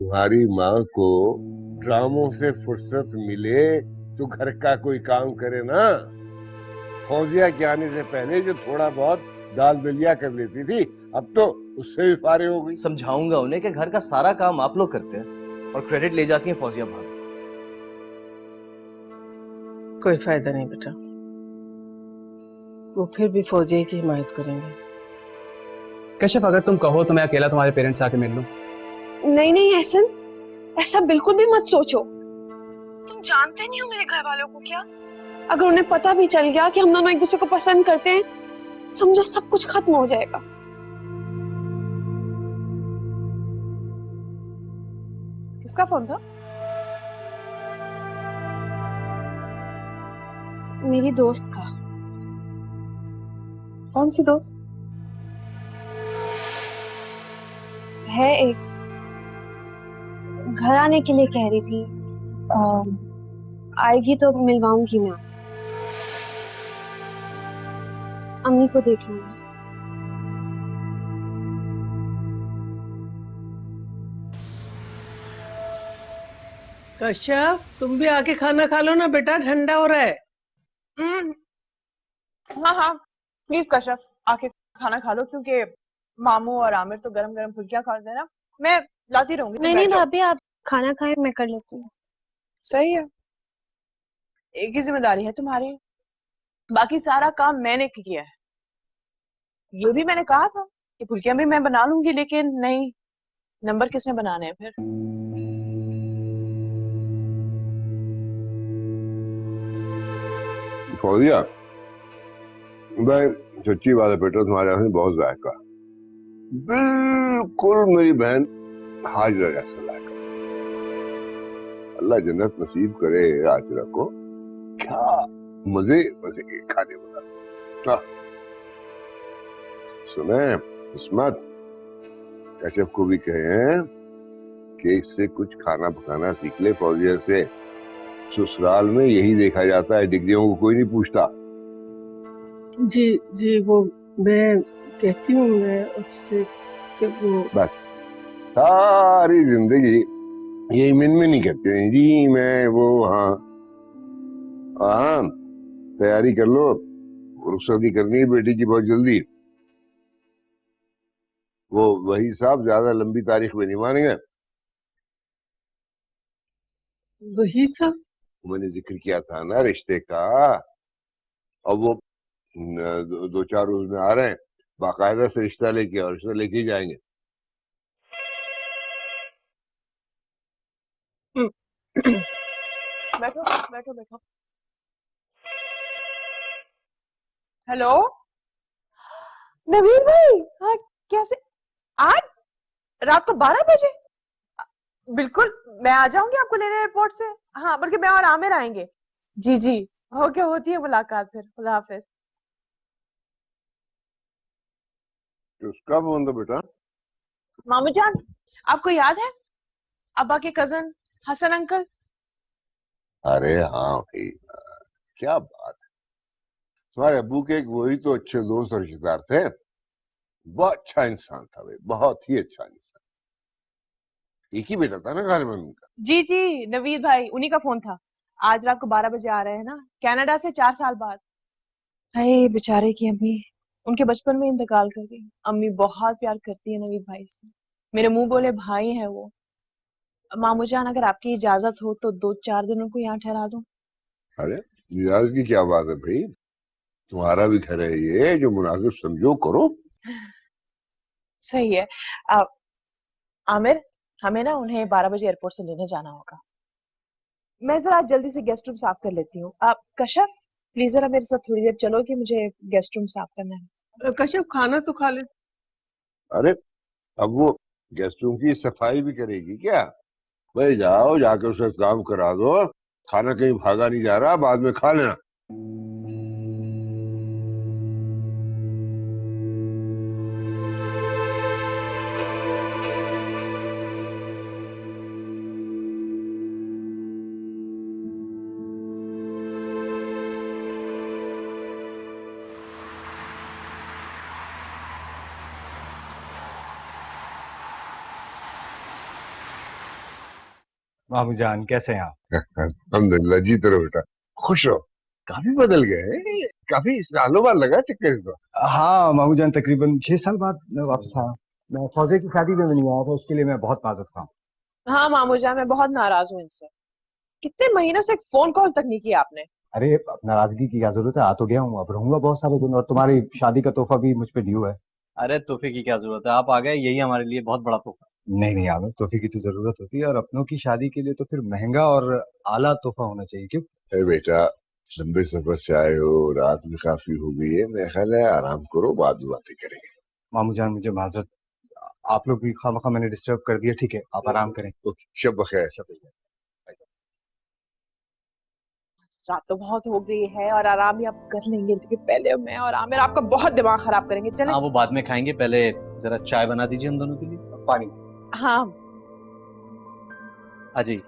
तुम्हारी माँ को ड्रामों से फुर्सत मिले तो घर का कोई काम करे ना। फौजिया के आने से पहले जो थोड़ा बहुत दाल दलिया कर लेती थी, अब तो उससे भी फारे हो गई। समझाऊंगा उन्हें कि घर का सारा काम आप लोग करते हैं और क्रेडिट ले जाती हैं फौजिया भाभी। कोई फायदा नहीं बेटा, वो फिर भी फौजिया की हिमायत करेंगे। कश्यप, अगर तुम कहो तो मैं अकेला तुम्हारे पेरेंट्स से आके मिल लूं। नहीं नहीं एहसन, ऐसा बिल्कुल भी मत सोचो। तुम जानते नहीं हो मेरे घर वालों को क्या। अगर उन्हें पता भी चल गया कि हम दोनों एक दूसरे को पसंद करते हैं, समझो सब कुछ खत्म हो जाएगा। किसका फोन था? मेरी दोस्त का। कौन सी दोस्त? है एक, घर आने के लिए कह रही थी। आएगी तो मिलवाऊंगी मैं। अम्मी को देख लूंगा। कश्यप, तुम भी आके खाना खा लो ना बेटा, ठंडा हो रहा है। हाँ हाँ प्लीज कश्यप आके खाना खा लो, क्योंकि मामू और आमिर तो गरम गरम फुल्कियां खा रहे हैं ना। मैं लाती रहूंगी। नहीं नहीं भाभी, आप खाना खाए, मैं कर लेती हूँ। सही है, एक ही जिम्मेदारी है तुम्हारी, बाकी सारा काम मैंने किया है। ये भी मैंने कहा था कि फुल्कियां भी मैं बना लूंगी, लेकिन नहीं, नंबर किसने बनाने हैं फिर। फौजिया भाई, सच्ची बात है बेटा, तुम्हारे हाथ में बहुत जायका, बिल्कुल मेरी बहन हाजिरा जैसा लायका। अल्लाह जन्नत नसीब करे हाजिरा को। क्या मजे मजे के खाने बना। सुने इस्मत, कश्यप को भी कहे कि इससे कुछ खाना पकाना सीख ले। फौजिया से ससुराल में यही देखा जाता है, डिग्रियों को कोई नहीं पूछता। जी जी, वो मैं कहती हूँ मैं उससे कि वो बस सारी जिंदगी यही मिन ही करते हैं, जी मैं वो। हाँ हाँ, तैयारी कर लो, रुखसती करनी है बेटी की बहुत जल्दी। वो वही साहब ज्यादा लंबी तारीख में नहीं मानेंगे। वही था। मैंने जिक्र किया था ना रिश्ते का, और वो दो चार रोज में आ रहे हैं, बाकायदा से रिश्ता लेके, और रिश्ता लेके ही जाएंगे। बैठो बैठो बैठो। हेलो नवीन भाई, हाँ कैसे? आज रात को 12 बजे? बिल्कुल, मैं आ जाऊंगी आपको लेने एयरपोर्ट से। हाँ, बल्कि मैं और आमिर आएंगे। जी जी, ओके, होती है मुलाकात फिर। खुदा हाफिज। उसका फोन था बेटा? मामू जान, आपको याद है अब्बा के कजन हसन अंकल? अरे हाँ भाई, क्या बात है। तुम्हारे अब्बू के एक वही तो अच्छे दोस्त और रिश्तेदार थे। बहुत अच्छा इंसान था भाई, बहुत ही अच्छा इंसान। एक ही बेटा था ना खाने में उनका। जी जी, नवीद भाई उन्हीं का फोन था। आज रात को 12 बजे आ रहे हैं ना, कनाडा से 4 साल बाद। हाय बेचारे की अम्मी, उनके बचपन में इंतकाल कर गई। अम्मी बहुत प्यार करती है नवीद भाई से, मेरे मुंह बोले भाई है वो। मामू जान, अगर आपकी इजाजत हो तो 2-4 दिन उनको यहाँ ठहरा दूं। अरे निराज की क्या बात है भाई, तुम्हारा भी घर है ये, जो मुनासिब समझो करो। सही है। आमिर, हमें ना उन्हें 12 बजे एयरपोर्ट से लेने जाना होगा। मैं जरा जल्दी से गेस्ट रूम साफ कर लेती हूँ। आप कश्यप प्लीज जरा मेरे साथ थोड़ी देर चलो, कि मुझे गेस्ट रूम साफ करना है। कश्यप खाना तो खा ले। अरे अब वो गेस्ट रूम की सफाई भी करेगी क्या? भाई जाओ, जाकर उसका काम करा दो, खाना कहीं भागा नहीं जा रहा, बाद में खा लेना। मामू जान कैसे हैं आप? अल्हम्दुलिल्लाह, जीते रहो बेटा, खुश रहो। काफी बदल गए हैं, काफी सालों बाद लगा चक्कर इस बार। हाँ मामू जान, तकरीबन 6 साल बाद मैं वापस आया। मैं फौजे की शादी में भी नहीं आया था, उसके लिए मैं बहुत माजरत खां। हाँ मामू जान, मैं बहुत नाराज हूँ इनसे। कितने महीनों से एक फोन कॉल तक नहीं किया आपने। अरे अब नाराजगी की क्या जरूरत है, आ तो गया हूँ, अब रहूंगा बहुत सारे दिन, और तुम्हारी शादी का तोहफा भी मुझ पे ड्यू है। अरे तोहफे की क्या जरूरत है, आप आ गए, यही हमारे लिए बहुत बड़ा तोहफा। नहीं नहीं आमिर, तोहफे की तो जरूरत होती है, और अपनों की शादी के लिए तो फिर महंगा और आला तोहफा होना चाहिए। क्यों? है बेटा, लंबे सफर से आए हो, रात भी काफी हो गई है, मेरा ख्याल है आराम करो, बाद में बातें करेंगे। मामू जान मुझे माजरत, आप लोग भी खामखा मैंने डिस्टर्ब कर दिया। ठीक है, आप आराम करें। ओके, शब बखैर। रात तो बहुत हो गई है और आराम भी आप कर लेंगे, क्योंकि पहले मैं और आमिर आपका बहुत दिमाग खराब करेंगे। चले। हाँ वो बाद में खाएंगे, पहले जरा चाय बना दीजिए हम दोनों के लिए। पानी। हाँ आ जाइए।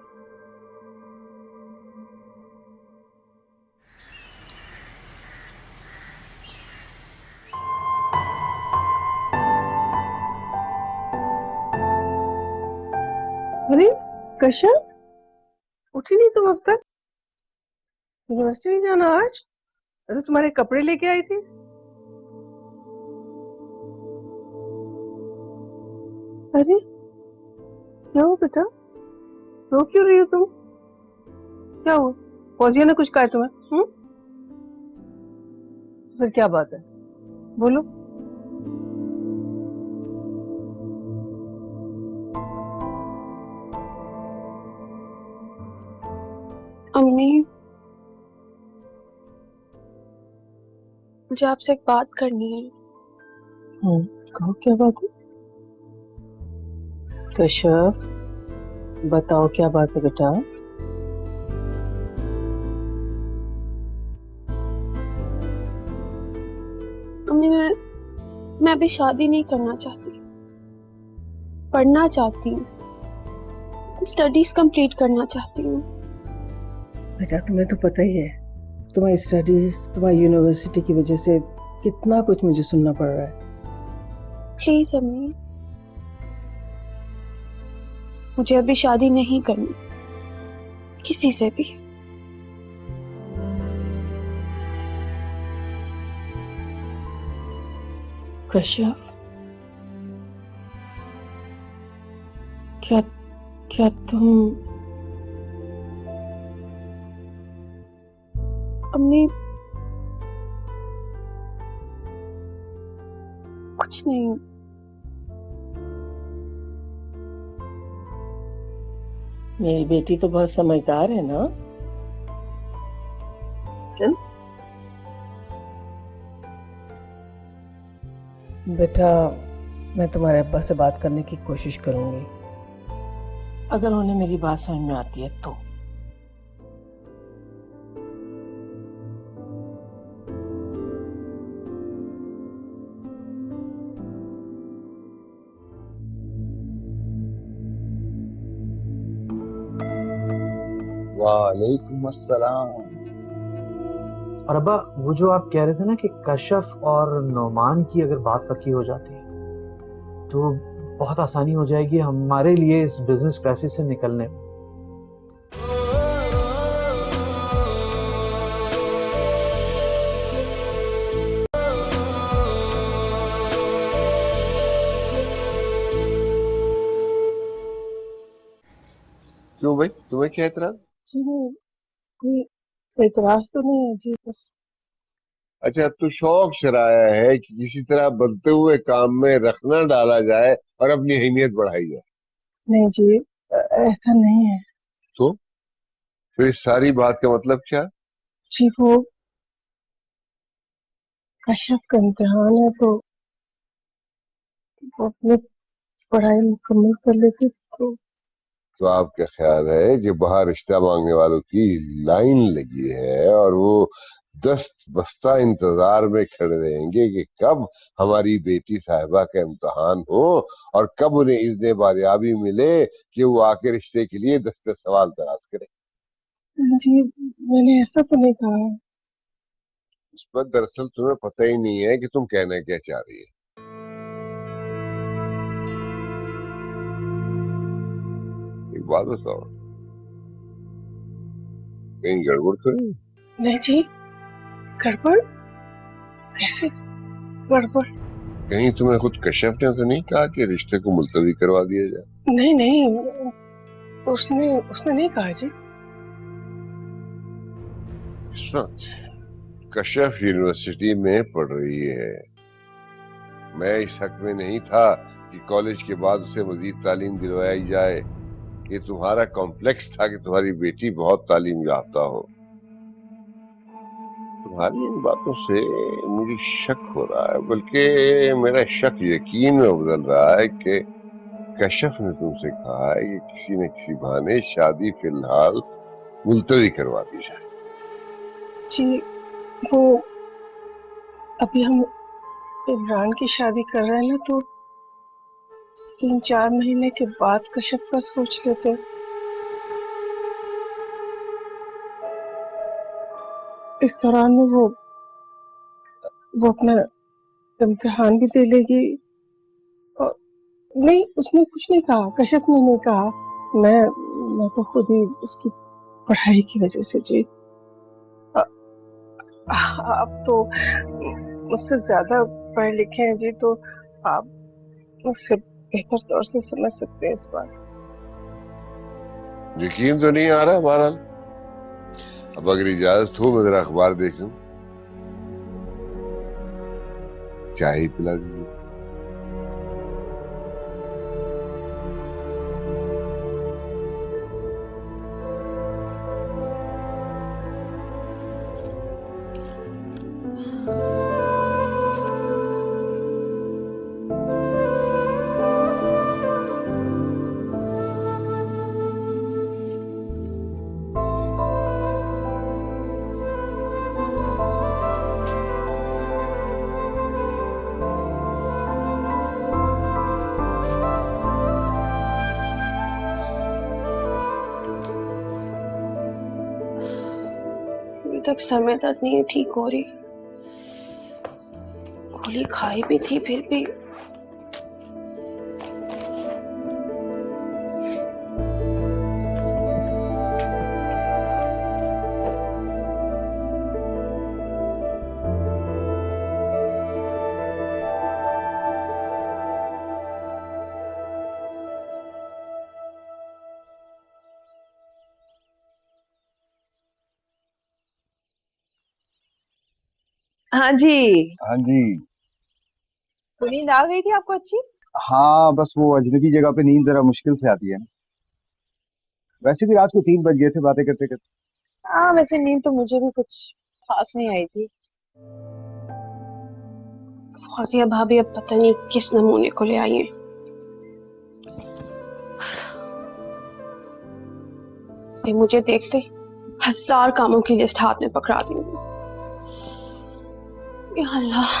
अरे कश्यप, उठी नहीं तुम अब तक? यूनिवर्सिटी नहीं जाना आज? अरे तुम्हारे कपड़े लेके आई थी। अरे क्या हुआ बेटा, रो क्यों रही हो तुम? क्या हुआ? फौजिया ने कुछ कहा है तुम्हें? फिर क्या बात है, बोलो। अम्मी, मुझे आपसे एक बात करनी है। कहो क्या बात है? कश्यप बताओ क्या बात है बेटा। अम्मी, मैं अभी शादी नहीं करना चाहती, पढ़ना चाहती हूँ, स्टडीज कंप्लीट करना चाहती हूँ। बेटा तुम्हें तो पता ही है, तुम्हारी स्टडीज, तुम्हारी यूनिवर्सिटी की वजह से कितना कुछ मुझे सुनना पड़ रहा है। प्लीज अम्मी, मुझे अभी शादी नहीं करनी किसी से भी। कश्यप, क्या क्या तुम? अम्मी कुछ नहीं, मेरी बेटी तो बहुत समझदार है ना? बेटा मैं तुम्हारे अब्बा से बात करने की कोशिश करूंगी, अगर उन्हें मेरी बात समझ में आती है तो। वालेकुम अस्सलाम। और अब्बा, वो जो आप कह रहे थे ना कि कशफ और नौमान की अगर बात पक्की हो जाती है तो बहुत आसानी हो जाएगी हमारे लिए इस बिजनेस क्राइसिस से निकलने में। क्यों भाई, तुम्हें क्या एतराज? जी नहीं, कोई एतराज तो नहीं है जी, बस। अच्छा, तो शौक शराया है कि किसी तरह बनते हुए काम में रखना डाला जाए और अपनी अहमियत बढ़ाई जाए। नहीं जी, ऐसा नहीं है तो फिर इस सारी बात का मतलब क्या? जी। वो कश्यप का इम्तिहान है तो वो अपनी पढ़ाई मुकम्मल कर लेते तो आपका ख्याल है कि बाहर रिश्ता मांगने वालों की लाइन लगी है और वो दस्त बस्ता इंतजार में खड़े रहेंगे कि कब हमारी बेटी साहिबा का इम्तिहान हो और कब उन्हें इज़्ने बारियाबी मिले कि वो आके रिश्ते के लिए दस्ते सवाल तराश करें। जी मैंने ऐसा तो नहीं कहा। उस पर दरअसल तुम्हें पता ही नहीं है कि तुम कहना क्या चाह रही है। एक बात बताओ, कहीं गड़बड़ तो नहीं? नहीं जी, गड़बड़? कैसे गड़बड़? कहीं तुम्हें खुद कश्यप ने तो नहीं कहा कि रिश्ते को मुलतवी करवा दिया जाए? नहीं नहीं, उसने उसने नहीं कहा जी। किस्मत, कश्यप यूनिवर्सिटी में पढ़ रही है। मैं इस हक में नहीं था कि कॉलेज के बाद उसे मजीद तालीम दिलवाई जाए। ये तुम्हारा कॉम्प्लेक्स था कि तुम्हारी बेटी बहुत तालीम याफ्ता हो। तुम्हारी इन बातों से मुझे शक हो रहा है, बल्कि मेरा शक यकीन में बदल रहा है कि कश्यप ने तुमसे कहा है कि किसी न किसी बहाने शादी फिलहाल मुलतवी करवा दी जाए। जी वो अभी हम इमरान की शादी कर रहे हैं ना, तो 3-4 महीने के बाद कश्यप का सोच लेते। इस दौरान में वो अपना इम्तिहान भी दे लेगी। और नहीं, उसने कुछ नहीं कहा, कश्यप ने नहीं कहा। मैं तो खुद ही उसकी पढ़ाई की वजह से जी। आप तो मुझसे ज्यादा पढ़े लिखे हैं जी, तो आप मुझसे बेहतर तौर से समझ सकते हैं इस बात। यकीन तो नहीं आ रहा बहरहाल। अब अगर इजाजत हो मैं जरा अखबार देख लूं। चाय ही पिला दीजिए। अभी तक सर में दर्द नहीं ठीक हो रही। गोली खाई भी थी फिर भी। हाँ जी। हाँ जी। तो नींद आ गई थी आपको अच्छी? हाँ बस वो अजनबी जगह पे नींद जरा मुश्किल से आती है ना। वैसे भी रात को 3 बज गए थे बातें करते करते। हाँ वैसे नींद तो मुझे भी कुछ खास नहीं आई थी। फौजिया भाभी अब पता नहीं किस नमूने को ले आई है। ये मुझे देखते 1000 कामों की लिस्ट हाथ में पकड़ा दी। या अल्लाह।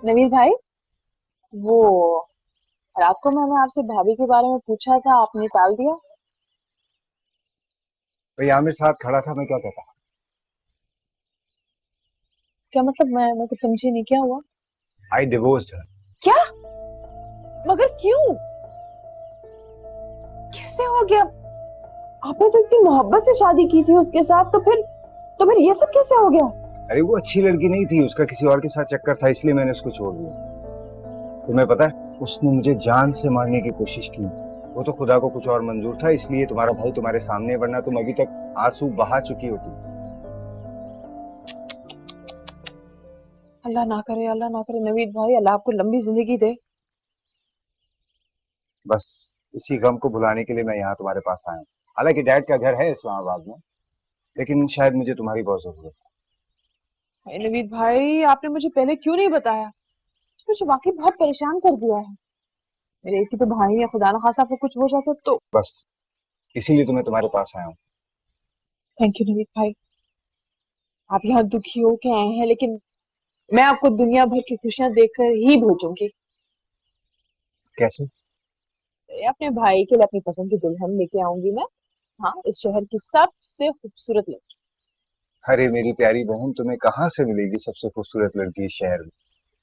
नवीर भाई, वो रात को मैंने आपसे भाभी के बारे में पूछा था, आपने टाल दिया। भाई आमिर साथ खड़ा था, मैं क्या कहता। क्या मतलब? मैं कुछ समझी नहीं, क्या हुआ? आई डिवोर्स्ड हर। क्या? मगर क्यों? कैसे हो गया? आपने तो इतनी मोहब्बत से शादी की थी उसके साथ, तो फिर ये सब कैसे हो गया? अरे वो अच्छी लड़की नहीं थी, उसका किसी और के साथ चक्कर था, इसलिए मैंने उसको छोड़ दिया। तुम्हें पता है उसने मुझे जान से मारने की कोशिश की। वो तो खुदा को कुछ और मंजूर था, इसलिए तुम्हारा भाई तुम्हारे सामने, वरना तुम अभी तक आंसू बहा चुकी होती। अल्लाह ना करे, अल्लाह ना करे नवीद भाई, अल्लाह आपको लंबी जिंदगी दे। बस इसी गम को भुलाने के लिए मैं यहाँ तुम्हारे पास आया हूँ। हालांकि डैड का घर है इस्लामाबाद में, लेकिन शायद मुझे तुम्हारी बहुत जरूरत है। नवीद भाई, आपने मुझे पहले क्यों नहीं बताया? मुझे वाकई बहुत परेशान कर दिया है। मेरे एक ही तो भाई है, खुदा ना खासा आपको कुछ हो जाता तो। बस इसीलिए तो मैं तुम्हारे पास आया हूँ। थैंक यू नवीद भाई। आप यहाँ दुखी हो के आए हैं, लेकिन मैं आपको दुनिया भर की खुशियां देकर ही भेजूंगी। कैसे? अपने भाई के लिए अपनी पसंद की दुल्हन लेके आऊंगी मैं। हाँ, इस शहर की सबसे खूबसूरत लड़की। अरे मेरी प्यारी बहन, तुम्हें कहाँ से मिलेगी सबसे खूबसूरत लड़की इस शहर में?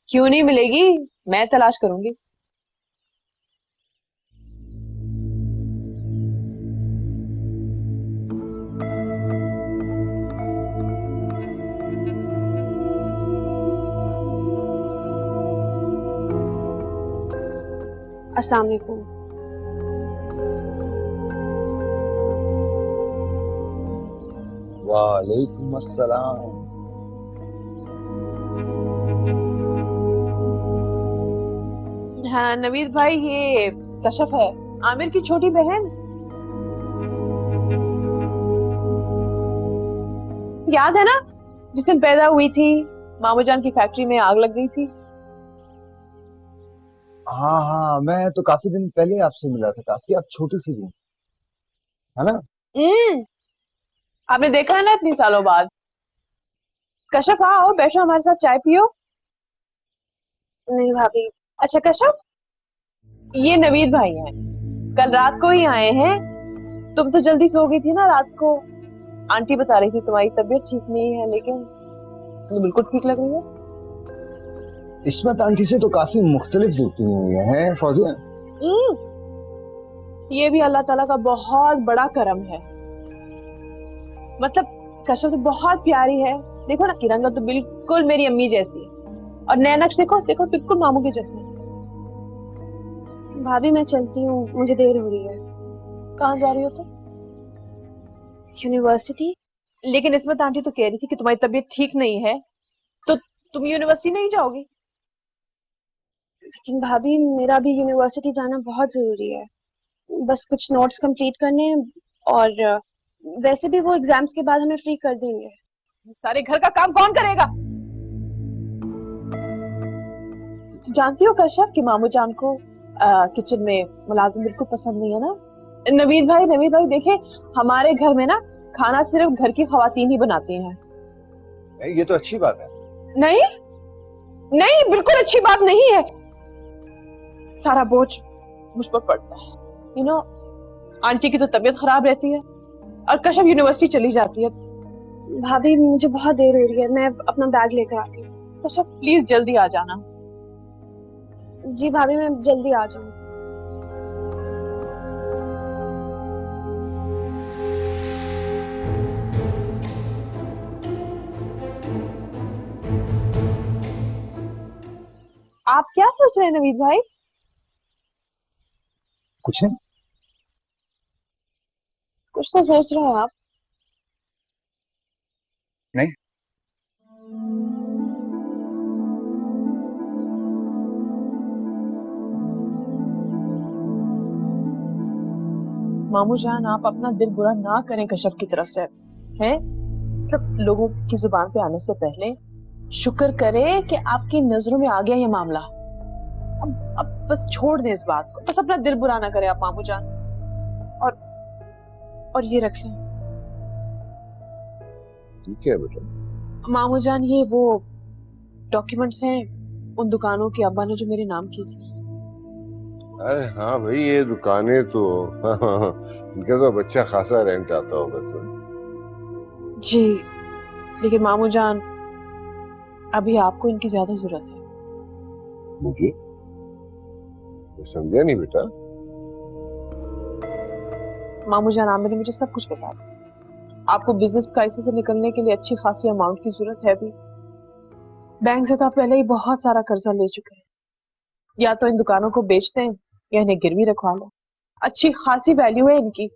क्यों नहीं मिलेगी? मैं तलाश करूंगी। अस्सलाम वालेकुम। वालेकुम अस्सलाम। हाँ नवीद भाई, ये कशफ है, आमिर की छोटी बहन। याद है ना जिस दिन पैदा हुई थी, मामू जान की फैक्ट्री में आग लग गई थी। हाँ हाँ, मैं तो काफी दिन पहले आपसे मिला था, काफी आप छोटी सी थी, है ना? आपने देखा है ना इतनी सालों बाद। कशफ आओ बैठो हमारे साथ चाय पियो। नहीं भाभी। अच्छा कशफ, ये नवीद भाई हैं, कल रात को ही आए हैं। तुम तो जल्दी सो गई थी ना रात को। आंटी बता रही थी तुम्हारी तबीयत ठीक नहीं है, लेकिन तुम बिल्कुल ठीक लग रही है। इस्मत आंटी से तो काफी मुख्तलिफ दिखती हुई है फौजिया। ये भी अल्लाह ताला का बहुत बड़ा करम है। मतलब कशफ तो बहुत प्यारी है, देखो ना की रंगत तो बिल्कुल मेरी अम्मी जैसी है, और नैनक्श देखो देखो बिल्कुल मामू के जैसे। भाभी मैं चलती हूँ, मुझे देर हो रही है। कहाँ जा रही हो तुम? यूनिवर्सिटी। लेकिन इस्मत आंटी तो कह रही थी कि तुम्हारी तबीयत ठीक नहीं है, तो तुम यूनिवर्सिटी नहीं जाओगी? लेकिन भाभी मेरा भी यूनिवर्सिटी जाना बहुत जरूरी है, बस कुछ नोट्स कंप्लीट करने हैं, और वैसे भी वो एग्जाम्स के बाद हमें फ्री कर देंगे। सारे घर का काम कौन करेगा? जानती हो कशफ कि मामू जान को किचन में मुलाजिम बिल्कुल पसंद नहीं है ना। नवीद भाई देखे, हमारे घर में ना खाना सिर्फ घर की खवातीन ही बनाती हैं। ये तो अच्छी बात है। नहीं नहीं, बिल्कुल अच्छी बात नहीं है। सारा बोझ मुझ पर पड़ता है। यू नो, आंटी की तो तबीयत खराब रहती है और कशफ यूनिवर्सिटी चली जाती है। भाभी मुझे बहुत देर हो रही है, मैं अपना बैग लेकर आती हूँ। कशफ प्लीज जल्दी आ जाना। जी भाभी मैं जल्दी आ जाऊँ। आप क्या सोच रहे हैं नवीद भाई? कुछ नहीं। कुछ तो सोच रहे हैं आप। नहीं। मामू जान आप अपना दिल बुरा ना करें कशफ की तरफ से, हैं? मतलब लोगों की जुबान पे आने से पहले शुक्र करे कि आपकी नजरों में आ गया ये मामला। अब बस छोड़ दें इस बात को, बस अपना दिल बुरा ना करें आप मामू जान। और ये रख लें। ठीक है बेटा। मामू जान ये वो डॉक्यूमेंट्स हैं उन दुकानों की अब्बा ने जो मेरे नाम की थी। अरे हाँ भाई, ये दुकानें तो इनका तो अच्छा खासा रेंट आता होगा तो। जी लेकिन मामू जान अभी आपको इनकी ज्यादा जरूरत है। मुझे? मैं समझा नहीं बेटा। मामू जान आमिर ने मुझे सब कुछ बता दिया। आपको बिजनेस क्राइसिस से निकलने के लिए अच्छी खासी अमाउंट की जरूरत है अभी। बैंक से तो आप पहले ही बहुत सारा कर्जा ले चुके हैं। या तो इन दुकानों को बेच दें या इन्हें गिरवी रखवा लो, अच्छी खासी वैल्यू है इनकी।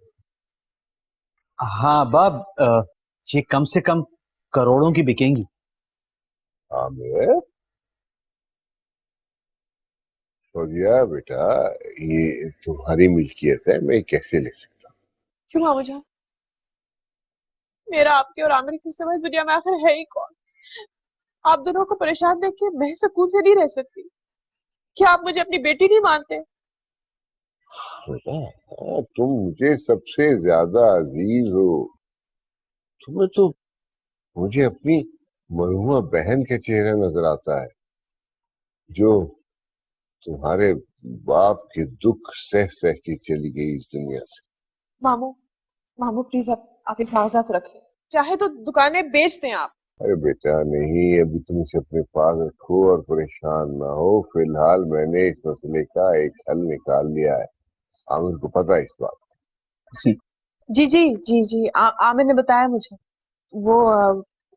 हाँ बाब, ये कम से कम करोड़ों की बिकेंगी। आमिर, फौजिया बेटा, ये तुम्हारी मिल्कियत है, मैं कैसे ले सकता हूँ? क्यों मामू जान? मेरा आपके और आमिर की समझ दुनिया में आखिर है ही कौन? आप दोनों को परेशान देख के मैं सुकून से नहीं रह सकती। क्या आप मुझे अपनी बेटी नहीं मानते? बेटा, तुम मुझे सबसे ज्यादा अजीज हो। तुम्हें तो मुझे अपनी मरहुमा बहन के चेहरा नजर आता है, जो तुम्हारे बाप के दुख सह सह के चली गई इस दुनिया से। मामू मामू प्लीज आप हिफाजत रखें, चाहे तो दुकानें बेच दें आप। अरे बेटा नहीं, अभी तुम इसे अपने पास रखो और परेशान ना हो। फिलहाल मैंने इस मसले का एक हल निकाल लिया है। आमिर को पता है इस बात जी जी जी जी जी आमिर ने बताया मुझे। वो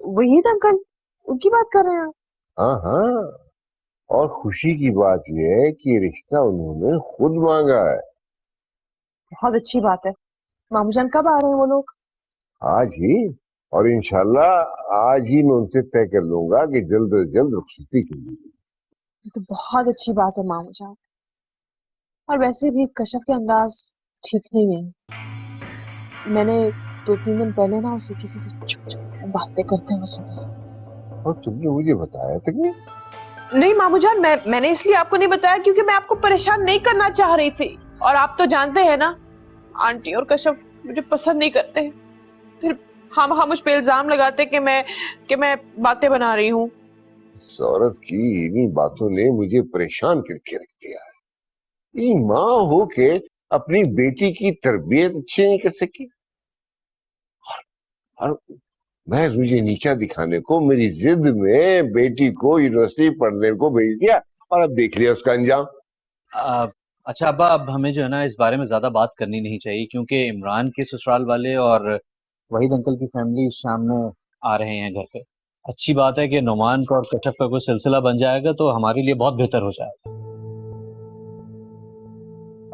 वही था अंकल, उनकी बात कर रहे हैं आप? हाँ हाँ, और खुशी की बात यह है कि रिश्ता उन्होंने खुद मांगा है। बहुत अच्छी बात है। मामू जान कब आ रहे हैं वो लोग? आज ही, और इंशाल्लाह आज ही मैं उनसे तय कर लूंगा कि जल्द से जल्द रुखसती की जाए। ये तो बहुत अच्छी बात है मामू जान। और वैसे भी कशफ के अंदाज ठीक नहीं है। मैंने 2-3 दिन पहले ना उसे किसी से चुप चुप बातें करते हुए सुना। और तुमने मुझे बताया था कि नहीं मामू जान, मैंने इसलिए आपको नहीं बताया क्योंकि मैं आपको परेशान नहीं करना चाह रही थी। और आप तो जानते हैं ना, आंटी और कशफ मुझे पसंद नहीं करते। फिर हाँ मुझ पे इल्जाम लगाते कि मैं बातें बना रही हूँ। इस औरत की इन्हीं बातों ने मुझे परेशान करके रख दिया है। ये माँ हो के अपनी बेटी की तरबियत अच्छी नहीं कर सकी, और मुझे नीचा दिखाने को मेरी जिद में बेटी को यूनिवर्सिटी पढ़ने को भेज दिया, और अब देख लिया उसका अंजाम। अच्छा अब्बा, अब हमें जो है ना इस बारे में ज्यादा बात करनी नहीं चाहिए, क्योंकि इमरान के ससुराल वाले और वहीद अंकल की फैमिली शाम में आ रहे हैं घर पे। अच्छी बात है कि नुमान का और कशफ का कोई सिलसिला बन जाएगा तो हमारे लिए बहुत बेहतर हो जाएगा।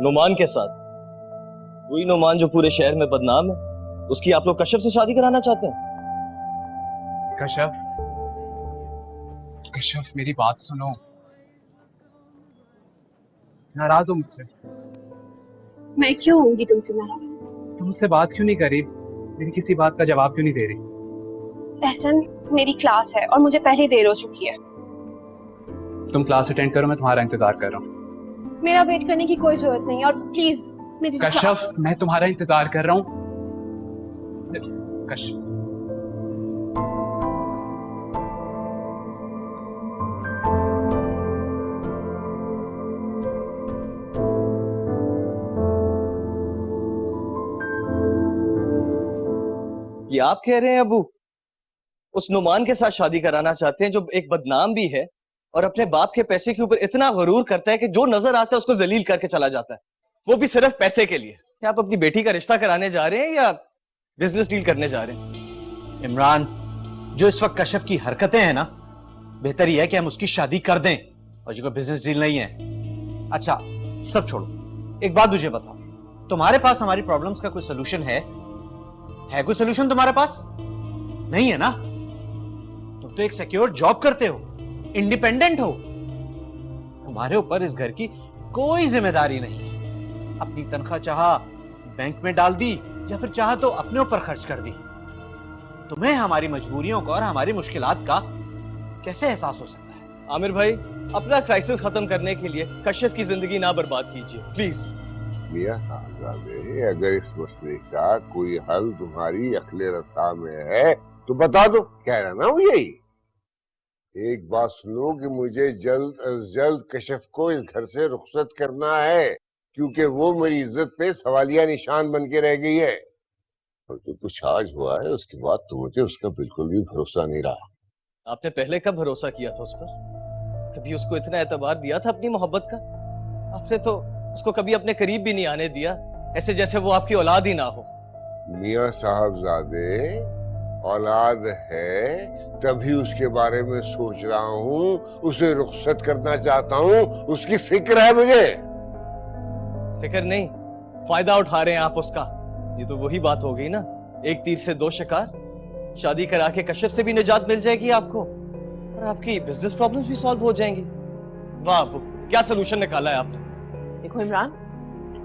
नुमान के साथ? वही नुमान जो पूरे शहर में बदनाम है, उसकी आप लोग कशफ से शादी कराना चाहते हैं? कशफ मेरी बात सुनो। नाराज हो मुझसे? मैं क्यों होंगी तुमसे नाराज? तुम मुझसे बात क्यों नहीं करी? मेरी किसी बात का जवाब क्यों नहीं दे रही? एहसन, मेरी क्लास है और मुझे पहले देर हो चुकी है। तुम क्लास अटेंड करो, मैं तुम्हारा इंतजार कर रहा हूँ। मेरा वेट करने की कोई जरूरत नहीं, और प्लीज मेरी कशफ, मैं तुम्हारा इंतजार कर रहा हूँ। कशफ, ये आप कह रहे हैं अबू उस नुमान के साथ शादी कराना चाहते हैं जो एक बदनाम भी है और अपने बाप के पैसे के ऊपर इतना गरूर करता है कि जो नजर आता है उसको जलील करके चला जाता है, वो भी सिर्फ पैसे के लिए। क्या आप अपनी बेटी का रिश्ता कराने जा रहे हैं या बिजनेस डील करने जा रहे हैं? इमरान, जो इस वक्त कशफ की हरकतें हैं ना, बेहतर यह है कि हम उसकी शादी कर दें, और जो कोई बिजनेस डील नहीं है। अच्छा सब छोड़ो, एक बात मुझे बताओ, तुम्हारे पास हमारी प्रॉब्लम्स का कोई सोल्यूशन है कोई सोल्यूशन तुम्हारे पास? नहीं है ना? तुम तो एक सिक्योर जॉब करते हो, इंडिपेंडेंट हो, तुम्हारे ऊपर इस घर की कोई जिम्मेदारी नहीं है। अपनी तनख्वाह चाहा बैंक में डाल दी या फिर चाहा तो अपने ऊपर खर्च कर दी। तुम्हें हमारी मजबूरियों का और हमारी मुश्किलात का कैसे एहसास हो सकता है? आमिर भाई, अपना क्राइसिस खत्म करने के लिए कशिफ की जिंदगी ना बर्बाद कीजिए प्लीज। मियां साहबजादे, अगर इस मसले का कोई हल तुम्हारी अखले रसा में है तो बता दो, कह रहा ना हूं यही। एक बात सुनो कि मुझे जल्द अज जल्द कशिफ को इस घर से रुखसत करना है, क्योंकि वो मेरी इज्जत पे सवालिया निशान बन के रह गई है। और जो कुछ आज हुआ है उसके बाद तो मुझे उसका बिल्कुल भी भरोसा नहीं रहा। आपने पहले कब भरोसा किया था उस पर? कभी उसको इतना एतबार दिया था अपनी मोहब्बत का? आपने तो उसको कभी अपने करीब भी नहीं आने दिया, ऐसे जैसे वो आपकी औलाद ही ना हो। मियां साहबजादे, औलाद है तभी उसके बारे में सोच रहा हूँ, उसे रुखसत करना चाहता हूँ, उसकी फिक्र है मुझे। फिक्र नहीं, फायदा उठा रहे हैं आप उसका। ये तो वही बात हो गई ना, एक तीर से दो शिकार। शादी करा के कशिफ से भी निजात मिल जाएगी आपको और आपकी बिजनेस प्रॉब्लम्स भी सॉल्व हो जाएंगी। वाह अबू, क्या सोल्यूशन निकाला है आपने। देखो इमरान,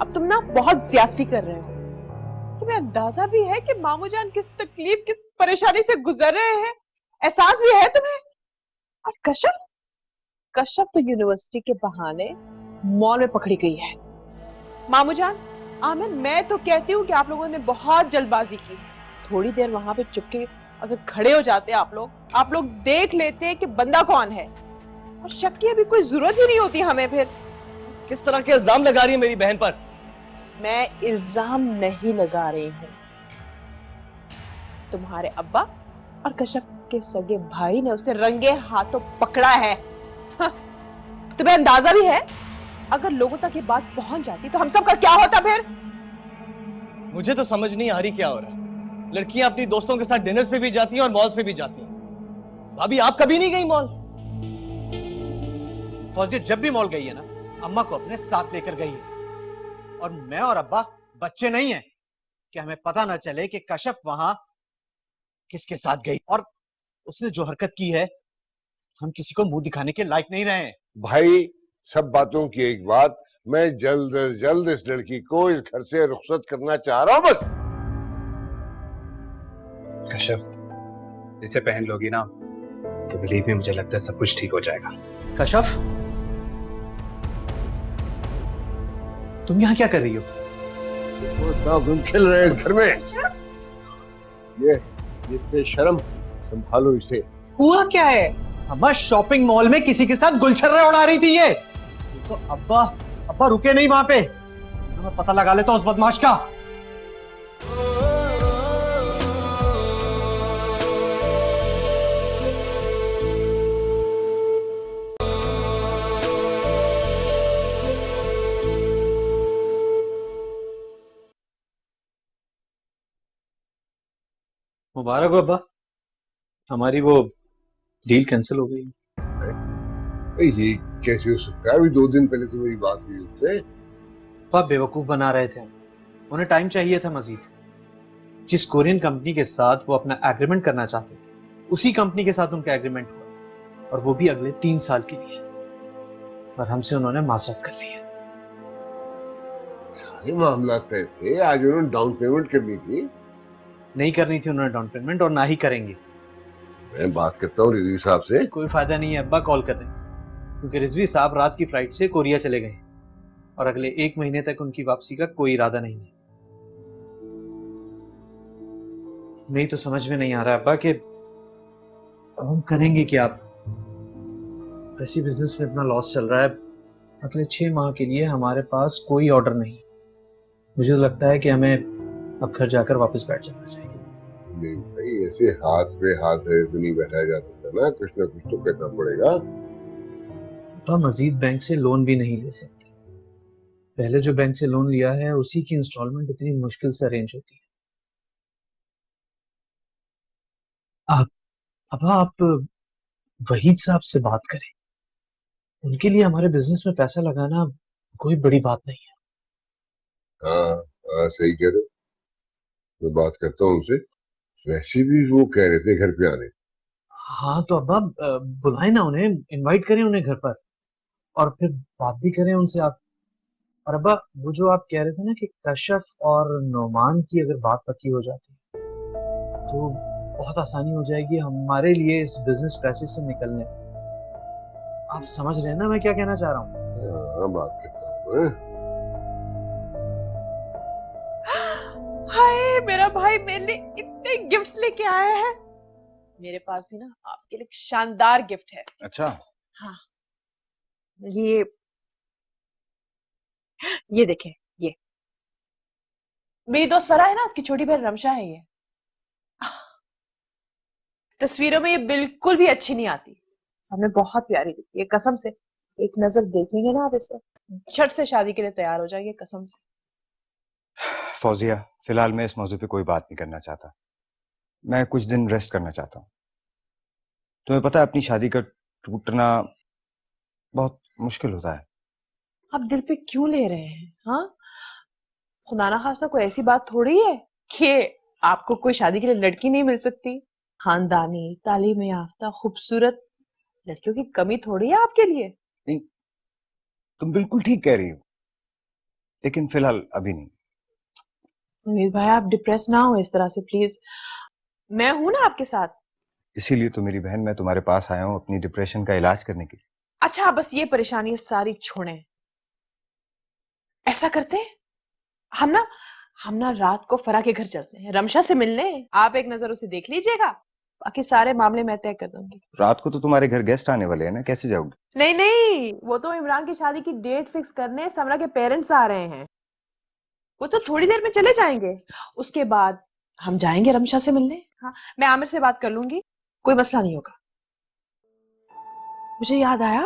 अब तुम ना बहुत ज्यादती कर रहे हो। तुम्हें अंदाजा भी है कि मामू जान किस तकलीफ, किस परेशानी से गुजर रहे हैं? एहसास भी है तुम्हें? और कशफ तो यूनिवर्सिटी के बहाने मॉल में पकड़ी गई है। मामू जान, आमिर, मैं तो कहती हूँ कि आप लोगों ने बहुत जल्दबाजी की। थोड़ी देर वहां पे चुपके अगर खड़े हो जाते आप लोग देख लेते कि बंदा कौन है, और शक की अभी कोई जरूरत ही नहीं होती हमें। फिर किस तरह के इल्जाम लगा रही है मेरी बहन पर? मैं इल्जाम नहीं लगा रही हूँ, तुम्हारे अब्बा और कशफ के सगे भाई ने उसे रंगे हाथों पकड़ा है। तुम्हें अंदाजा भी है अगर लोगों तक ये बात पहुंच जाती तो हम सब का क्या होता फिर? मुझे तो समझ नहीं आ रही क्या हो रहा है। लड़कियां अपनी दोस्तों के साथ डिनर्स पे भी जाती हैं और मॉल्स पे भी जाती हैं। भाभी, आप कभी नहीं गई मॉल? फौजिया जब भी मॉल गई है ना, अम्मा को अपने साथ लेकर गई है। और मैं और अब्बा बच्चे नहीं हैं कि हमें पता ना चले कि कशफ वहां किसके साथ गई। और उसने जो हरकत की है, हम किसी को मुंह दिखाने के लायक नहीं रहे हैं। भाई सब बातों की एक बात, मैं जल्द से जल्द इस लड़की को इस घर से रुखसत करना चाह रहा हूं बस। कशफ इसे पहन लोगी ना तो बिलीव में मुझे लगता है सब कुछ ठीक हो जाएगा। कशफ, तुम यहाँ क्या कर रही हो? तुम खेल रहे हैं इस घर में। ये बेशरम, संभालो इसे। हुआ क्या है? अम्मा शॉपिंग मॉल में किसी के साथ गुलछर्रे उड़ा रही थी ये। तो अब्बा रुके नहीं वहां पे। मैं पता लगा लेता हूं उस बदमाश का। मुबारक हो अब्बा, हमारी वो डील कैंसिल हो गई। ये कैसे हो सकता है? अभी 2 दिन पहले तो मेरी बात हुई उससे। आप बेवकूफ बना रहे थे, उन्हें टाइम चाहिए था मजीद। जिस कोरियन कंपनी के साथ वो अपना एग्रीमेंट करना चाहते थे, उसी कंपनी के साथ उनका एग्रीमेंट हुआ, और वो भी अगले 3 साल के लिए। और हमसे उन्होंने माजरत कर ली है। सारे मामला तय थे, आज उन्होंने डाउन पेमेंट करनी थी। नहीं करनी थी उन्होंने डाउन पेमेंट, और ना ही करेंगे। मैं बात करता हूँ रिजवी साहब से। कोई फायदा नहीं है अब्बा कॉल करने, क्योंकि रिजवी साहब रात की फ्लाइट से कोरिया चले गए और अगले 1 महीने तक उनकी वापसी का कोई इरादा नहीं है। नहीं तो समझ में नहीं आ रहा अब्बा कि अब हम करेंगे क्या। वैसे बिजनेस में इतना लॉस चल रहा है, अगले 6 माह के लिए हमारे पास कोई ऑर्डर नहीं। मुझे तो लगता है कि हमें अब घर जाकर वापस बैठ जाना चाहिए। नहीं भाई, ऐसे हाथ पे हाथ धरे तो नहीं बैठाया जा सकता ना, कुछ ना कुछ तो करना पड़ेगा। तो मजीद बैंक से लोन भी नहीं ले सकते। पहले जो बैंक से लोन लिया है उसी की इंस्टॉलमेंट इतनी मुश्किल से अरेंज होती है। आप वहीद साहब से बात करें, उनके लिए हमारे बिजनेस में पैसा लगाना कोई बड़ी बात नहीं है। हाँ सही कह रहे हो, मैं बात करता हूँ उनसे। वैसे भी वो कह रहे थे घर पे आने। हाँ तो अब्बा बुलाए ना उन्हें, इनवाइट करें उन्हें घर पर, और फिर बात भी करें उनसे आप। और अब्बा वो जो आप कह रहे थे ना कि कशफ और नोमान की अगर बात पक्की हो जाती है तो बहुत आसानी हो जाएगी हमारे लिए इस बिजनेस क्राइसिस से निकलने। आप समझ रहे हैं ना मैं क्या कहना चाह रहा हूँ? हाँ बात करता हूँ। हाय मेरा भाई मेरे लिए इतने गिफ्ट्स लेके आया है। मेरे पास भी ना आपके लिए एक शानदार गिफ्ट है। अच्छा, हाँ, ये देखें, ये मेरी दोस्त फरा है ना, उसकी छोटी बहन रमशा है। ये तस्वीरों में ये बिल्कुल भी अच्छी नहीं आती, सामने बहुत प्यारी दिखती है। कसम से एक नजर देखेंगे ना आप इसे, झट से शादी के लिए तैयार हो जाएंगे कसम से। फौजिया, फिलहाल मैं इस मौजू पे कोई बात नहीं करना चाहता। मैं कुछ दिन रेस्ट करना चाहता हूँ। तुम्हें पता है अपनी शादी का टूटना बहुत मुश्किल होता है। आप दिल पे क्यों ले रहे हैं? हाँ, खुदा ना खास्ता कोई ऐसी बात थोड़ी है कि आपको कोई शादी के लिए लड़की नहीं मिल सकती। खानदानी, तालीम याफ्ता, खूबसूरत लड़कियों की कमी थोड़ी है आपके लिए। नहीं, तुम बिल्कुल ठीक कह रही हो, लेकिन फिलहाल अभी नहीं। अमीर भाई आप डिप्रेस ना हो इस तरह से प्लीज, मैं हूं ना आपके साथ। इसीलिए तो मेरी बहन, मैं तुम्हारे पास आया हूँ अपनी डिप्रेशन का इलाज करने के लिए। अच्छा बस ये परेशानी सारी छोड़ें। ऐसा करते हैं, हम ना रात को फरा के घर चलते हैं, रमशा से मिलने। आप एक नजर उसे देख लीजिएगा, बाकी सारे मामले मैं तय कर दूंगी। रात को तो तुम्हारे घर गेस्ट आने वाले हैं ना, कैसे जाओगे? नहीं नहीं, वो तो इमरान की शादी की डेट फिक्स करने समरा के पेरेंट्स आ रहे हैं। वो तो थोड़ी देर में चले जाएंगे, उसके बाद हम जाएंगे रमशा से मिलने। हाँ, मैं आमिर से बात कर लूंगी, कोई मसला नहीं होगा। मुझे याद आया,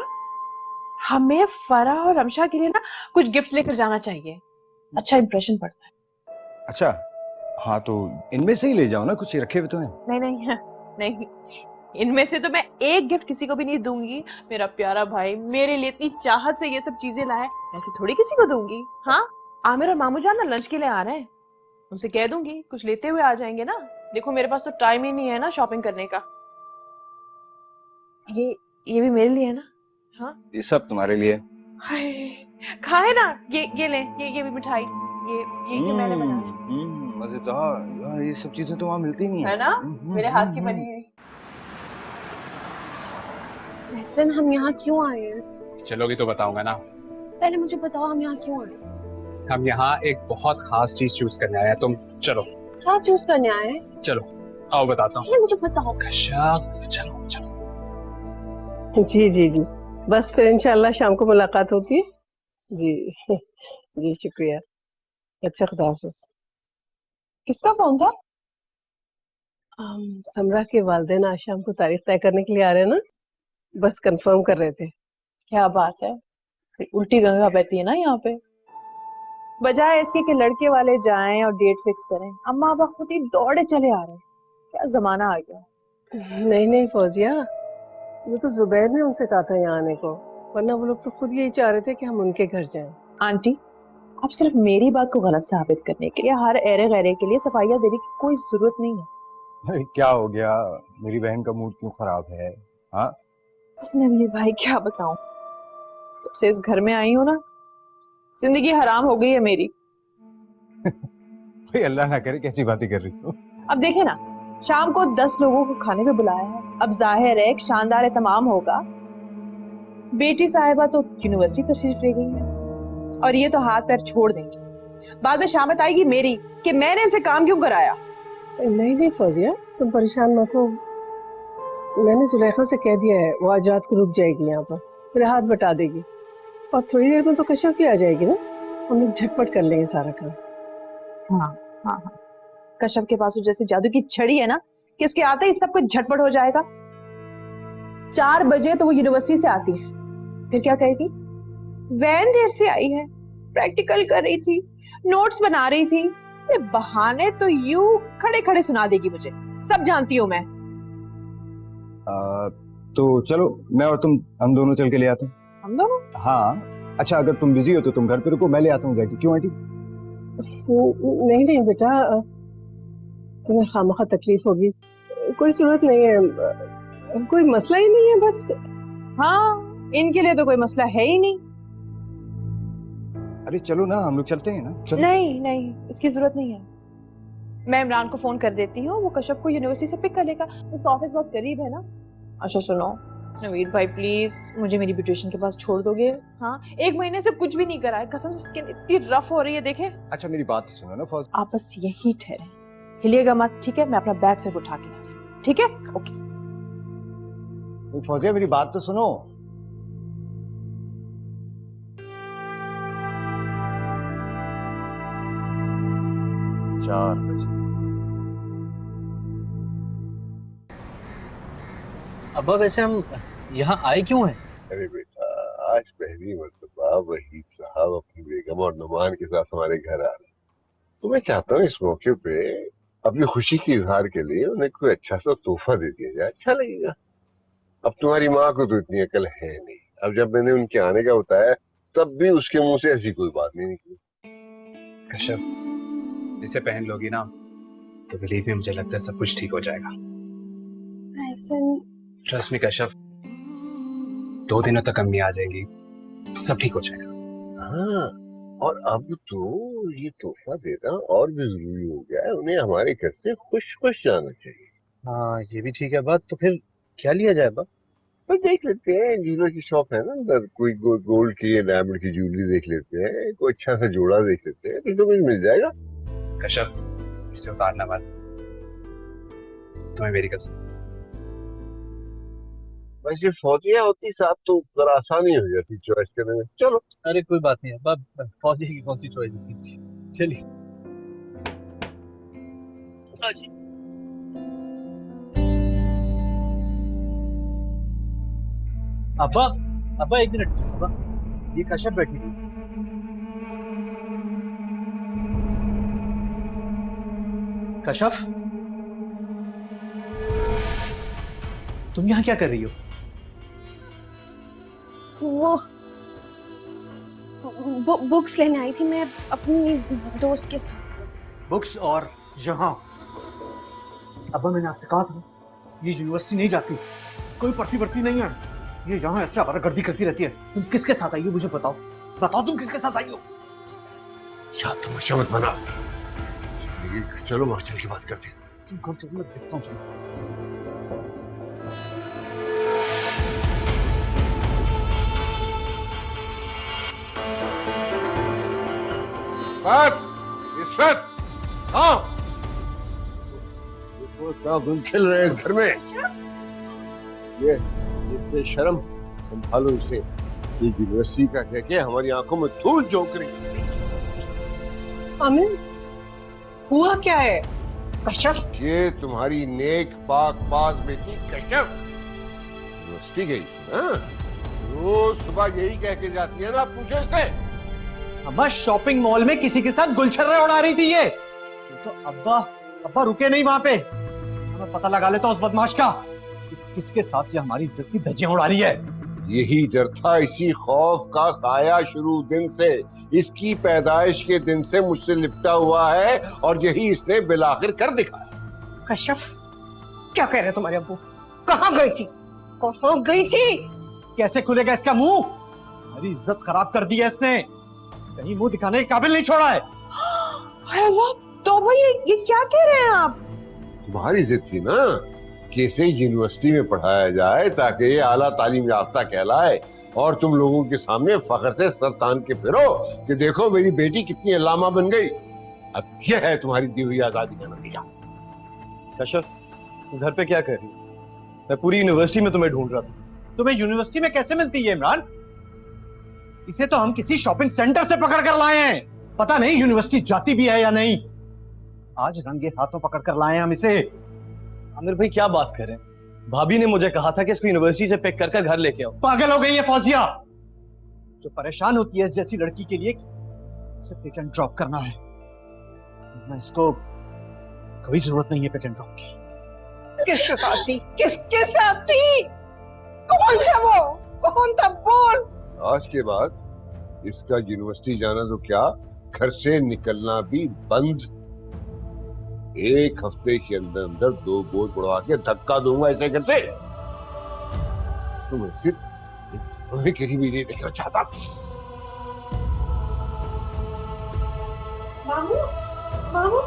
हमें फरा और रमशा के लिए ना कुछ गिफ्ट्स लेकर जाना चाहिए, अच्छा इंप्रेशन पड़ता है। अच्छा हाँ, तो इनमें से ही ले जाओ ना, कुछ रखे हुए तो हैं। नहीं नहीं नहीं, इनमें से तो मैं एक गिफ्ट किसी को भी नहीं दूंगी। मेरा प्यारा भाई मेरे लिए इतनी चाहत से ये सब चीजें लाए, मैं तो थोड़ी किसी को दूंगी। हाँ, आमिर और मामू जान ना लंच के लिए आ रहे हैं, उनसे कह दूंगी कुछ लेते हुए आ जाएंगे ना। देखो मेरे पास तो टाइम ही नहीं है ना शॉपिंग करने का। ये भी मेरे लिए है ना? हाँ, ये सब तुम्हारे लिए। हाय, खाए ना, ये ले, ये भी मिठाई, ये जो मैंने बनाया मजेदार यार, ये सब चीजें तो वहाँ मिलती नहीं है ना, मेरे हाथ की बनी हुई। एहसन, हम यहाँ क्यों आए हैं? चलोगी तो बताऊंगा ना। पहले मुझे बताओ हम यहाँ क्यों आए? हम यहाँ एक बहुत खास चीज चूज करने आए हैं। तुम चलो। क्या चूज करने आए हैं? चलो आओ बताता हूँ। पहले मुझे बताओ। कश्यप चलो चलो। जी जी जी, बस फिर इंशाल्लाह शाम को मुलाकात होती है। जी जी शुक्रिया। अच्छा, खुदा हाफिज। किसका फोन था? समरा के वालिदैन आज शाम को तारीख तय करने के लिए आ रहे हैं ना, बस कंफर्म कर रहे थे। क्या बात है, उल्टी गंगा बहती है ना यहाँ पे। बजाय इसके कि लड़के वाले जाएं और डेट फिक्स करें, अम्मा अब्बा खुद ही दौड़े चले आ रहे हैं। क्या जमाना आ गया। नहीं नहीं फौजिया, वो तो जुबैर ने उनसे कहा था यहाँ आने को, वरना वो लोग तो खुद यही चाह रहे थे कि हम उनके घर जाएं। आंटी, आप सिर्फ मेरी बात को गलत साबित करने के लिए हर एरे गैरे के लिए सफाइयाँ देने की कोई जरूरत नहीं है। अरे क्या हो गया, मेरी बहन का मूड क्यों खराब है? हाँ, उसने भी भाई क्या बताऊं, जब से इस घर में आई हूं ना, जिंदगी हराम हो गई है मेरी। भाई अल्लाह ना करे, कैसी बातें कर रही हो? अब देखे ना, शाम को 10 लोगों को खाने पे बुलाया है। अब जाहिर है एक शानदार एहतमाम होगा। बेटी साहिबा तो यूनिवर्सिटी तशरीफ ले गई है और ये तो हाथ पैर छोड़ देंगी। बाद में शामत आएगी मेरी कि मैंने इनसे काम क्यों कराया। नहीं नहीं फौजिया, तुम परेशान मत हो। मैंने जुलेखा से कह दिया है, वो आज रात को रुक जाएगी यहाँ पर, फिर हाथ बटा देगी और थोड़ी देर में तो कश्यप भी आ जाएगी ना, हम लोग झटपट कर लेंगे सारा काम। हाँ हाँ हाँ, कश्यप के पास जैसे जादू की छड़ी है ना कि इसके आते ही सब कुछ झटपट हो जाएगा। 4 बजे तो वो यूनिवर्सिटी से आती है, फिर क्या कहेगी, वैन देर से आई है, प्रैक्टिकल कर रही थी, नोट्स बना रही थी। बहाने तो यूं खड़े खड़े सुना देगी मुझे, सब जानती हूँ मैं। तो चलो मैं और तुम, हम दोनों चल के ले आते हैं। हम दोनों? हाँ, अच्छा अगर तुम बिजी हो तो तुम घर पे रुको, मैं ले आता हूँ जाके। क्यों आंटी? नहीं नहीं बेटा, तुम्हें खामखा तकलीफ होगी, कोई जरूरत नहीं है, कोई मसला ही नहीं है बस। हाँ, इनके लिए तो कोई मसला है ही नहीं। अरे चलो ना, हम लोग चलते हैं ना। चलो। नहीं नहीं, इसकी जरूरत नहीं है। मैं इमरान को फोन कर देती हूँ, वो कश्यप को यूनिवर्सिटी से पिक कर लेगा, उसका ऑफिस बहुत करीब है ना। अच्छा सुनो नवीद भाई, प्लीज मुझे मेरी ब्यूटिशियन के पास छोड़ दोगे? हाँ, 1 महीने से कुछ भी नहीं करा है, कसम से स्किन इतनी रफ हो रही है, देखे। अच्छा मेरी बात तो सुनो ना फौज। आप बस यही ठहरे, हिलिएगा मत, ठीक है? मैं अपना बैग सिर्फ उठा के ला रही हूँ, ठीक है? ओके। फौजिया मेरी बात तो सुनो। चार बजे। अब्बा वैसे हम यहाँ आए क्यों हैं? अरे बेटा, आज पहली मर्तबा वहीद साहब अपनी बेगम और नुमान के साथ हमारे घर आ रहे हैं, तो मैं चाहता हूँ इस मौके पे अपनी खुशी के इजहार के लिए उन्हें कोई अच्छा सा तोहफा दे दिया जाए, अच्छा लगेगा। अब तुम्हारी माँ को तो इतनी अकल है नहीं, अब जब मैंने उनके आने का बताया तब भी उसके मुंह से ऐसी कोई बात नहीं निकली। कश्यप, इसे पहन लोगी ना तो बिलीव में मुझे लगता है सब कुछ ठीक हो जाएगा। ट्रस्ट मी कश्यप, 2 दिनों तक अम्मी आ जाएगी, सब ठीक हो जाएगा। हाँ, और अब तो ये तोहफा देना और भी जरूरी हो गया है, उन्हें हमारे घर से खुश खुश जाना चाहिए। हाँ ये भी ठीक है बात, तो फिर क्या लिया जाए अब्बा? तो देख लेते हैं, ज्वेलर की शॉप है ना अंदर, कोई गोल्ड की या डायमंड की ज्वेलरी देख लेते हैं, कोई अच्छा सा जोड़ा देख लेते हैं, तो कुछ मिल जाएगा। कश्यप इसे उतारना मत, तुम्हें मेरी कसम। वैसे फौजिया होती साथ तो जरा आसानी हो जाती चॉइस करने में। चलो। अरे कोई बात नहीं अब्बा, फौजी की कौन सी चॉइस थी, चलिए। अब्बा अब्बा 1 मिनट, अब्बा ये कश्यप बैठी थी। कश्यप तुम यहाँ क्या कर रही हो? वो बुक्स लेने आई थी मैं अपनी दोस्त के साथ। बुक्स और यहाँ? अब्बा मैंने आपसे कहा था ये यूनिवर्सिटी नहीं जाती, कोई पढ़ती बढ़ती नहीं है, ये यहाँ ऐसे आवारागर्दी करती रहती है। तुम किसके साथ आई हो मुझे बताओ, बताओ तुम किसके साथ आई हो? क्या तमाशा मत बना। चलो वहां चल के बात करते हैं। तुम कब तक मैं देखता हूँ तुम्हें। इस्फत, हाँ, वो क्या गुल खिल रहे हैं इस घर में? ये बेशर्म, संभालो इसे। ये यूनिवर्सिटी का कह के हमारी आंखों में धूल झोंक रही है। अमीन, हुआ क्या है? कश्यप, ये तुम्हारी नेक पाक पास बेटी कश्यप यूनिवर्सिटी गई थी ना, रोज सुबह यही कह के जाती है ना, पूछो इसे। अम्मा शॉपिंग मॉल में किसी के साथ गुलछर्रे उड़ा रही थी ये तो अब्बा रुके नहीं वहां पे। मैं पता लगा लेता उस बदमाश का किसके साथ ये हमारी इज्जत की धज्जियां उड़ा रही है। यही डर था, इसी खौफ का साया शुरू दिन से, इसकी पैदाइश के दिन से मुझसे लिपटा हुआ है और यही इसने बिलाखिर कर दिखाया। कश्यप, क्या कह रहे तुम्हारे अब्बू? कहाँ गई थी? कहाँ गई थी? कैसे खुलेगा इसका मुंह? हमारी इज्जत खराब कर दी है इसने, कहीं मुंह दिखाने के काबिल नहीं छोड़ा है। अल्लाह तौबा, ये क्या कह रहे हैं आप? तुम्हारी जिद थी ना कि इसे यूनिवर्सिटी में पढ़ाया जाए ताकि ये आला तालीम याफ्ता कहलाए और तुम लोगों के सामने फख्र से सर तान के फिरो कि देखो मेरी बेटी कितनी अल्लामा बन गई। अब यह है तुम्हारी दी हुई आजादी का नतीजा। कश्यप, घर पे क्या कर रही हो? मैं पूरी यूनिवर्सिटी में तुम्हें ढूंढ रहा था। तुम्हें यूनिवर्सिटी में कैसे मिलती है इमरान? इसे तो हम किसी शॉपिंग सेंटर से पकड़ कर लाए हैं, पता नहीं यूनिवर्सिटी जाती भी है या नहीं। आज रंगे हाथों पकड़ कर लाए हैं हम इसे। आमिर भाई क्या बात कर रहे हैं? भाभी ने मुझे कहा था कि इसको यूनिवर्सिटी से पिक कर घर लेके आओ। पागल हो गई है फौजिया, जो परेशान होती है इस जैसी लड़की के लिए उसे पिक एंड ड्रॉप करना है। मैं इसको कोई जरूरत नहीं है पिक एंड ड्रॉप की। किसके साथ थी? किसके साथ थी? कौन था वो? कौन था? बोल। आज के बाद इसका यूनिवर्सिटी जाना तो क्या, घर से निकलना भी बंद। एक हफ्ते के अंदर अंदर 2 बोझ बढ़वा के धक्का दूंगा इसे घर से। तुम्हें सिर्फ के लिए भी नहीं देखना चाहता। मामू, मामू,